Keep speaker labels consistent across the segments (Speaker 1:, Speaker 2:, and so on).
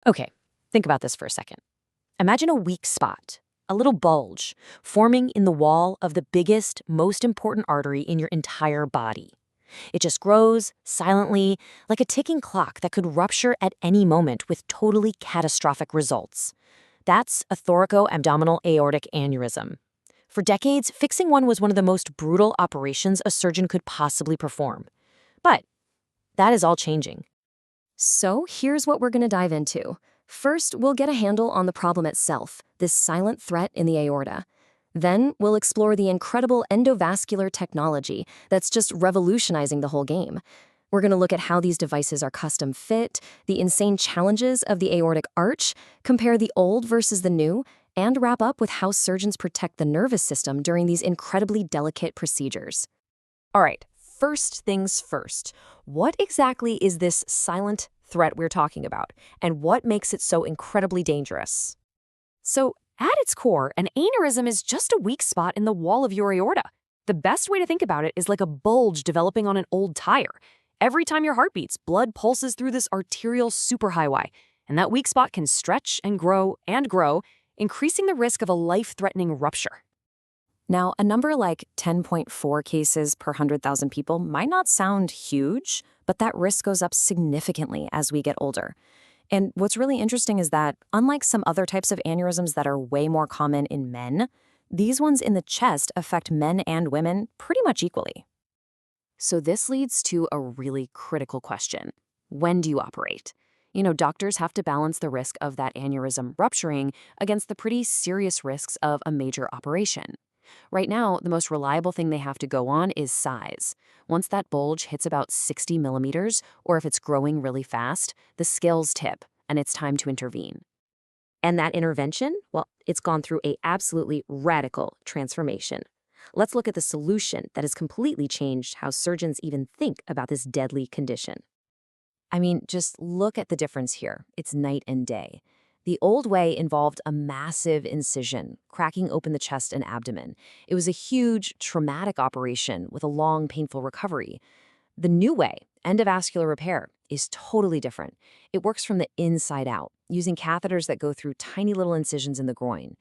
Speaker 1: Okay, think about this for a second. Imagine a weak spot, a little bulge, forming in the wall of the biggest, most important artery in your entire body. It just grows silently, like a ticking clock that could rupture at any moment with totally catastrophic results. That's a thoracoabdominal aortic aneurysm. For decades, fixing one was one of the most brutal operations a surgeon could possibly perform. But that is all changing.
Speaker 2: So here's what we're going to dive into. First, we'll get a handle on the problem itself, this silent threat in the aorta. Then, we'll explore the incredible endovascular technology that's just revolutionizing the whole game. We're going to look at how these devices are custom fit, the insane challenges of the aortic arch, compare the old versus the new, and wrap up with how surgeons protect the nervous system during these incredibly delicate procedures.
Speaker 1: All right, first things first. What exactly is this silent threat we're talking about, and what makes it so incredibly dangerous? So, at its core, an aneurysm is just a weak spot in the wall of your aorta. The best way to think about it is like a bulge developing on an old tire. Every time your heart beats, blood pulses through this arterial superhighway, and that weak spot can stretch and grow, increasing the risk of a life-threatening rupture. Now, a number like 10.4 cases per 100,000 people might not sound huge, but that risk goes up significantly as we get older. And what's really interesting is that, unlike some other types of aneurysms that are way more common in men, these ones in the chest affect men and women pretty much equally. So this leads to a really critical question. When do you operate? Doctors have to balance the risk of that aneurysm rupturing against the pretty serious risks of a major operation. Right now, the most reliable thing they have to go on is size. Once that bulge hits about 60 millimeters, or if it's growing really fast, the scales tip, and it's time to intervene. And that intervention, well, it's gone through a absolutely radical transformation. Let's look at the solution that has completely changed how surgeons even think about this deadly condition. I mean, just look at the difference here. It's night and day. The old way involved a massive incision, cracking open the chest and abdomen. It was a huge, traumatic operation with a long, painful recovery. The new way, endovascular repair, is totally different. It works from the inside out, using catheters that go through tiny little incisions in the groin.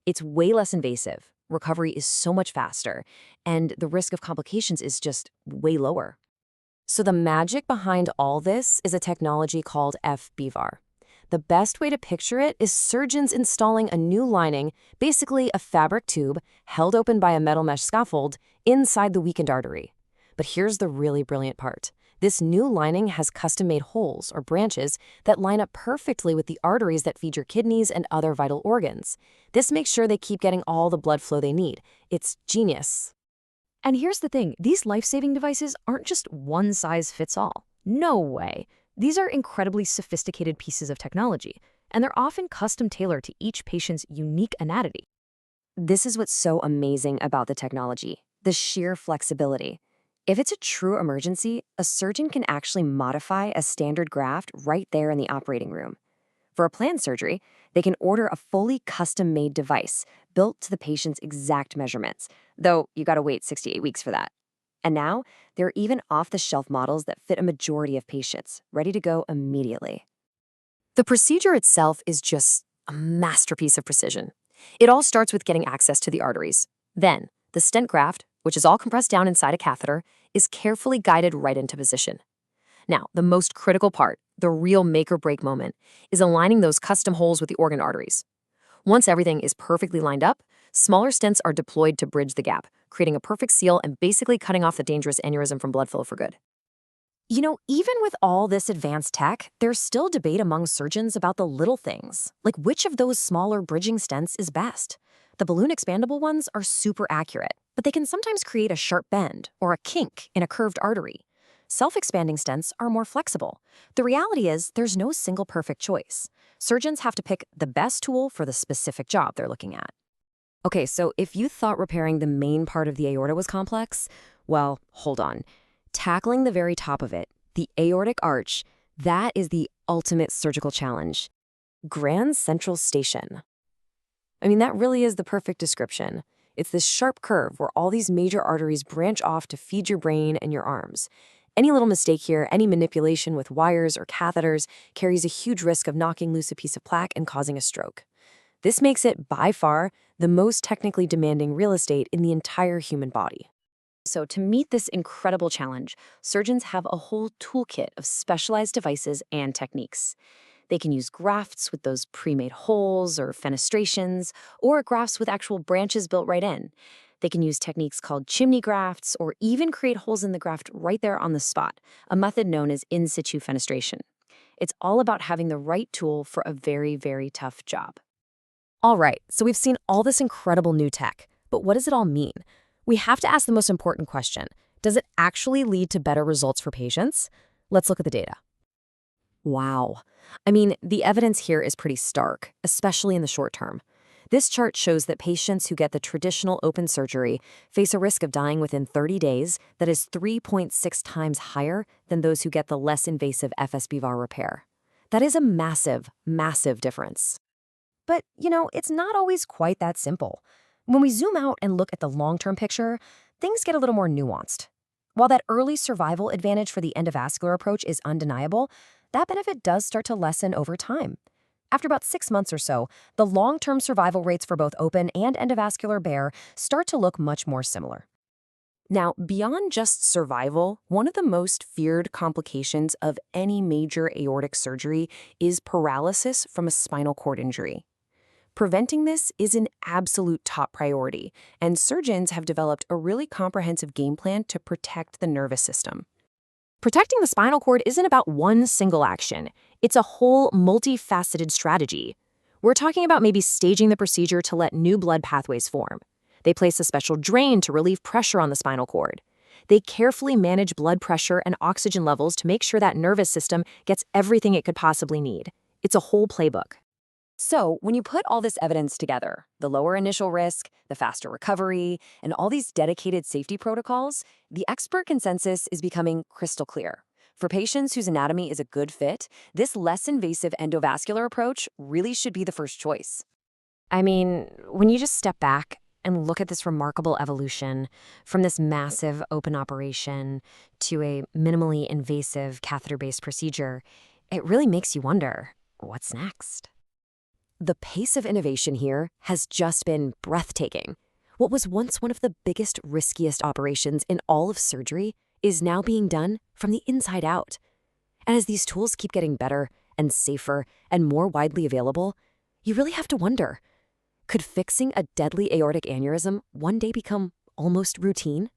Speaker 1: It's way less invasive, recovery is so much faster, and the risk of complications is just way lower. So the magic behind all this is a technology called BEVAR. The best way to picture it is surgeons installing a new lining, basically a fabric tube held open by a metal mesh scaffold, inside the weakened artery. But here's the really brilliant part. This new lining has custom-made holes or branches that line up perfectly with the arteries that feed your kidneys and other vital organs. This makes sure they keep getting all the blood flow they need. It's genius. And here's the thing, these life-saving devices aren't just one size fits all. No way. These are incredibly sophisticated pieces of technology, and they're often custom-tailored to each patient's unique anatomy. This is what's so amazing about the technology, the sheer flexibility. If it's a true emergency, a surgeon can actually modify a standard graft right there in the operating room. For a planned surgery, they can order a fully custom-made device built to the patient's exact measurements, though you gotta wait 6 to 8 weeks for that. And now, there are even off-the-shelf models that fit a majority of patients, ready to go immediately. The procedure itself is just a masterpiece of precision. It all starts with getting access to the arteries. Then, the stent graft, which is all compressed down inside a catheter, is carefully guided right into position. Now, the most critical part, the real make-or-break moment, is aligning those custom holes with the organ arteries. Once everything is perfectly lined up, smaller stents are deployed to bridge the gap, creating a perfect seal and basically cutting off the dangerous aneurysm from blood flow for good. Even with all this advanced tech, there's still debate among surgeons about the little things, like which of those smaller bridging stents is best. The balloon expandable ones are super accurate, but they can sometimes create a sharp bend or a kink in a curved artery. Self-expanding stents are more flexible. The reality is there's no single perfect choice. Surgeons have to pick the best tool for the specific job they're looking at. Okay, so if you thought repairing the main part of the aorta was complex, well, hold on. Tackling the very top of it, the aortic arch, that is the ultimate surgical challenge. Grand Central Station. I mean, that really is the perfect description. It's this sharp curve where all these major arteries branch off to feed your brain and your arms. Any little mistake here, any manipulation with wires or catheters, carries a huge risk of knocking loose a piece of plaque and causing a stroke. This makes it, by far, the most technically demanding real estate in the entire human body. So to meet this incredible challenge, surgeons have a whole toolkit of specialized devices and techniques. They can use grafts with those pre-made holes or fenestrations, or grafts with actual branches built right in. They can use techniques called chimney grafts, or even create holes in the graft right there on the spot, a method known as in situ fenestration. It's all about having the right tool for a very, very tough job. All right, so we've seen all this incredible new tech, but what does it all mean? We have to ask the most important question. Does it actually lead to better results for patients? Let's look at the data. Wow. I mean, the evidence here is pretty stark, especially in the short term. This chart shows that patients who get the traditional open surgery face a risk of dying within 30 days that is 3.6 times higher than those who get the less invasive FS-BEVAR repair. That is a massive, massive difference. But, it's not always quite that simple. When we zoom out and look at the long-term picture, things get a little more nuanced. While that early survival advantage for the endovascular approach is undeniable, that benefit does start to lessen over time. After about 6 months or so, the long-term survival rates for both open and endovascular BEVAR start to look much more similar. Now, beyond just survival, one of the most feared complications of any major aortic surgery is paralysis from a spinal cord injury. Preventing this is an absolute top priority, and surgeons have developed a really comprehensive game plan to protect the nervous system. Protecting the spinal cord isn't about one single action. It's a whole multifaceted strategy. We're talking about maybe staging the procedure to let new blood pathways form. They place a special drain to relieve pressure on the spinal cord. They carefully manage blood pressure and oxygen levels to make sure that nervous system gets everything it could possibly need. It's a whole playbook. So, when you put all this evidence together, the lower initial risk, the faster recovery, and all these dedicated safety protocols, the expert consensus is becoming crystal clear. For patients whose anatomy is a good fit, this less invasive endovascular approach really should be the first choice. I mean, when you just step back and look at this remarkable evolution from this massive open operation to a minimally invasive catheter-based procedure, it really makes you wonder, what's next? The pace of innovation here has just been breathtaking. What was once one of the biggest, riskiest operations in all of surgery is now being done from the inside out. And as these tools keep getting better and safer and more widely available, you really have to wonder, could fixing a deadly aortic aneurysm one day become almost routine?